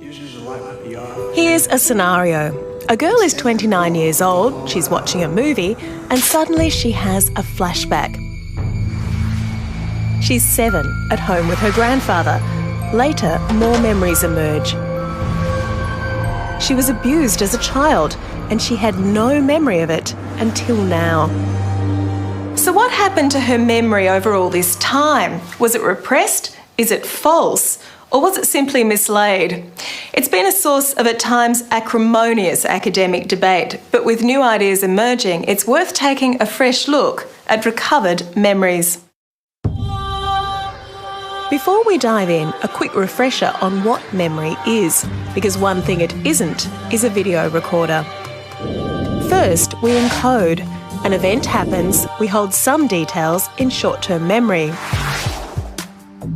Here's a scenario. A girl is 29 years old, she's watching a movie, and suddenly she has a flashback. She's 7, at home with her grandfather. Later, more memories emerge. She was abused as a child, and she had no memory of it until now. So what happened to her memory over all this time? Was it repressed? Is it false? Or was it simply mislaid? It's been a source of at times acrimonious academic debate, but with new ideas emerging, it's worth taking a fresh look at recovered memories. Before we dive in, a quick refresher on what memory is, because one thing it isn't is a video recorder. First, we encode. An event happens, we hold some details in short-term memory.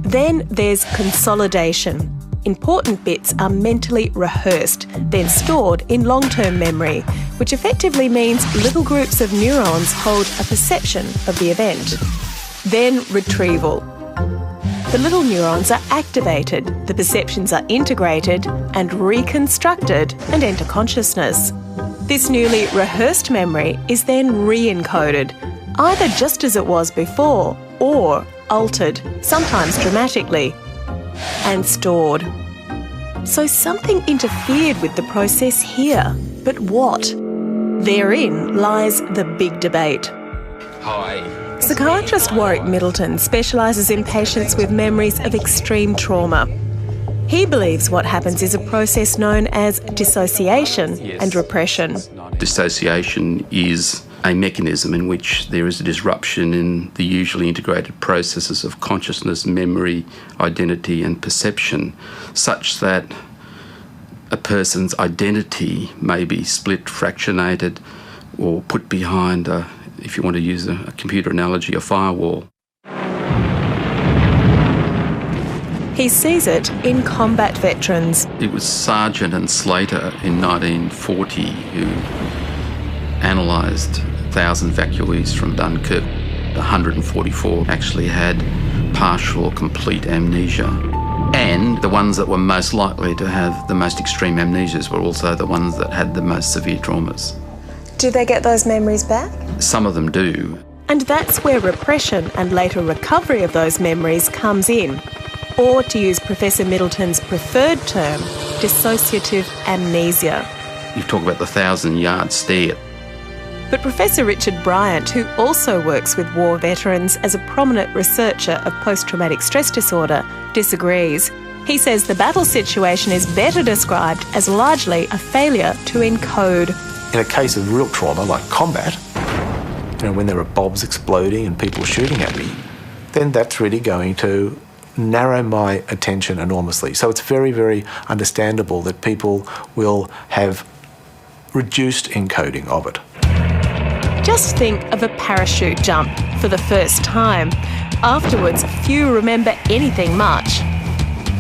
Then there's consolidation. Important bits are mentally rehearsed, then stored in long-term memory, which effectively means little groups of neurons hold a perception of the event. Then retrieval. The little neurons are activated, the perceptions are integrated and reconstructed and enter consciousness. This newly rehearsed memory is then re-encoded, either just as it was before or altered, sometimes dramatically, and stored. So something interfered with the process here, but what? Therein lies the big debate. Hi. Psychiatrist Warwick Middleton specialises in patients with memories of extreme trauma. He believes what happens is a process known as dissociation and repression. Dissociation is a mechanism in which there is a disruption in the usually integrated processes of consciousness, memory, identity and perception, such that a person's identity may be split, fractionated or put behind, if you want to use a computer analogy, a firewall. He sees it in combat veterans. It was Sargent and Slater in 1940 who analysed 1,000 evacuees from Dunkirk. 144 actually had partial or complete amnesia. And the ones that were most likely to have the most extreme amnesias were also the ones that had the most severe traumas. Do they get those memories back? Some of them do. And that's where repression and later recovery of those memories comes in. Or, to use Professor Middleton's preferred term, dissociative amnesia. You talk about the 1,000-yard stare. But Professor Richard Bryant, who also works with war veterans as a prominent researcher of post-traumatic stress disorder, disagrees. He says the battle situation is better described as largely a failure to encode. In a case of real trauma, like combat, when there are bombs exploding and people shooting at me, then that's really going to narrow my attention enormously. So it's very, very understandable that people will have reduced encoding of it. Just think of a parachute jump for the first time. Afterwards, few remember anything much.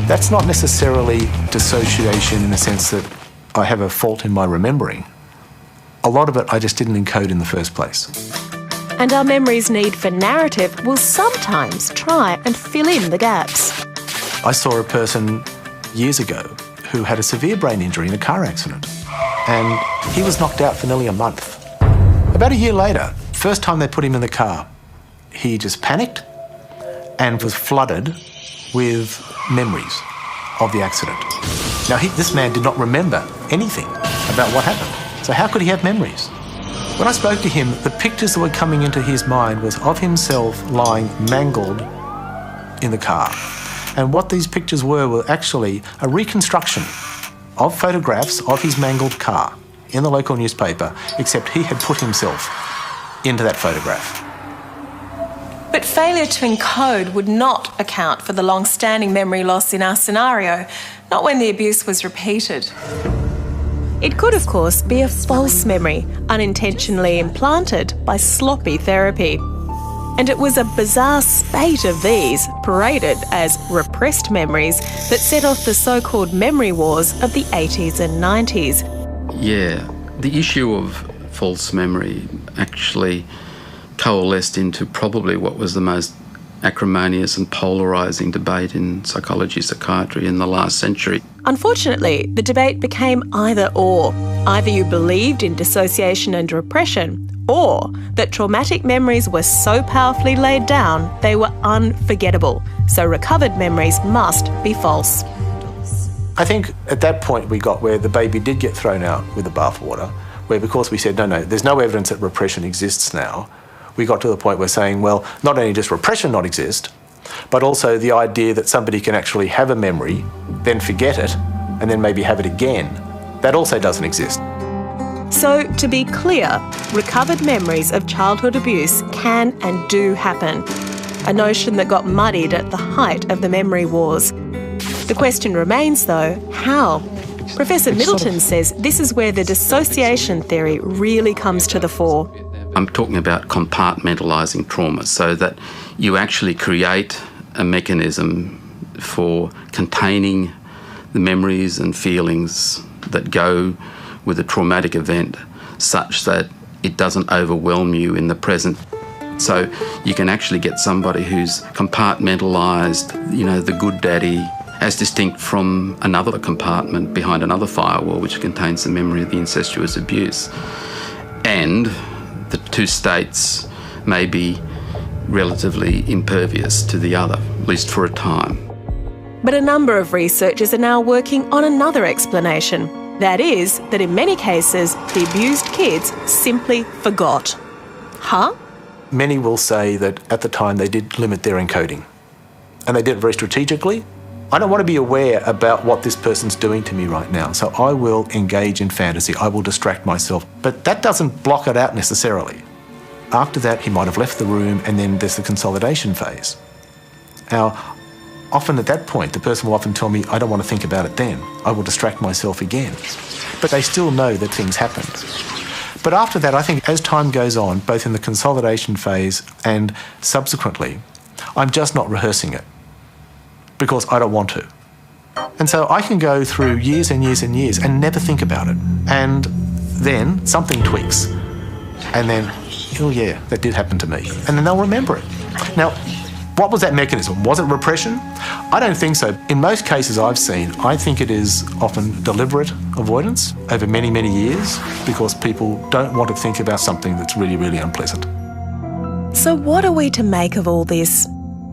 That's not necessarily dissociation in the sense that I have a fault in my remembering. A lot of it I just didn't encode in the first place. And our memory's need for narrative will sometimes try and fill in the gaps. I saw a person years ago who had a severe brain injury in a car accident, and he was knocked out for nearly a month. About a year later, first time they put him in the car, he just panicked and was flooded with memories of the accident. Now, this man did not remember anything about what happened, so how could he have memories? When I spoke to him, the pictures that were coming into his mind was of himself lying mangled in the car. And what these pictures were actually a reconstruction of photographs of his mangled car in the local newspaper, except he had put himself into that photograph. But failure to encode would not account for the long-standing memory loss in our scenario, not when the abuse was repeated. It could, of course, be a false memory, unintentionally implanted by sloppy therapy. And it was a bizarre spate of these, paraded as repressed memories, that set off the so-called memory wars of the 80s and 90s. Yeah, the issue of false memory actually coalesced into probably what was the most acrimonious and polarising debate in psychology, psychiatry in the last century. Unfortunately, the debate became either or. Either you believed in dissociation and repression, or that traumatic memories were so powerfully laid down they were unforgettable, so recovered memories must be false. I think at that point we got where the baby did get thrown out with the bathwater, where because we said, no, there's no evidence that repression exists now, we got to the point where saying, well, not only does repression not exist, but also the idea that somebody can actually have a memory, then forget it, and then maybe have it again, that also doesn't exist. So, to be clear, recovered memories of childhood abuse can and do happen, a notion that got muddied at the height of the memory wars. The question remains, though, how? Professor Middleton says this is where the dissociation theory really comes to the fore. I'm talking about compartmentalising trauma, so that you actually create a mechanism for containing the memories and feelings that go with a traumatic event such that it doesn't overwhelm you in the present. So you can actually get somebody who's compartmentalised, the good daddy, as distinct from another compartment behind another firewall which contains the memory of the incestuous abuse. And the two states may be relatively impervious to the other, at least for a time. But a number of researchers are now working on another explanation. That is, that in many cases, the abused kids simply forgot. Huh? Many will say that at the time they did limit their encoding, and they did it very strategically. I don't want to be aware about what this person's doing to me right now, so I will engage in fantasy, I will distract myself. But that doesn't block it out necessarily. After that, he might have left the room, and then there's the consolidation phase. Now, often at that point, the person will often tell me, I don't want to think about it then. I will distract myself again. But they still know that things happened. But after that, I think as time goes on, both in the consolidation phase and subsequently, I'm just not rehearsing it because I don't want to. And so I can go through years and years and years and never think about it. And then something tweaks. And then, oh yeah, that did happen to me. And then they'll remember it. Now, what was that mechanism? Was it repression? I don't think so. In most cases I've seen, I think it is often deliberate avoidance over many, many years because people don't want to think about something that's really, really unpleasant. So what are we to make of all this?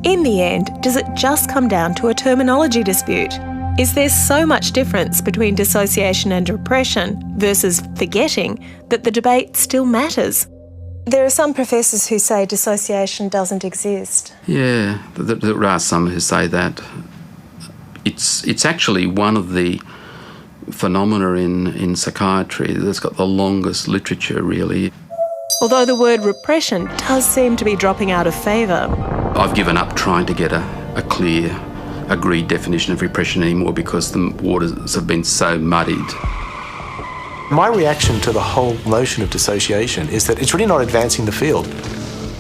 In the end, does it just come down to a terminology dispute? Is there so much difference between dissociation and repression versus forgetting that the debate still matters? There are some professors who say dissociation doesn't exist. Yeah, there are some who say that. It's actually one of the phenomena in psychiatry that's got the longest literature, really. Although the word repression does seem to be dropping out of favour. I've given up trying to get a clear, agreed definition of repression anymore because the waters have been so muddied. My reaction to the whole notion of dissociation is that it's really not advancing the field.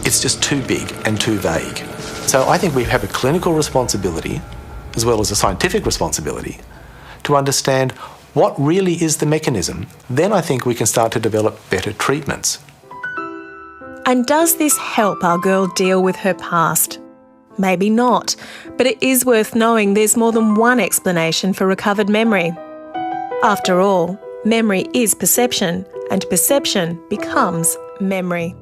It's just too big and too vague. So I think we have a clinical responsibility, as well as a scientific responsibility, to understand what really is the mechanism. Then I think we can start to develop better treatments. And does this help our girl deal with her past? Maybe not, but it is worth knowing there's more than one explanation for recovered memory. After all, memory is perception, and perception becomes memory.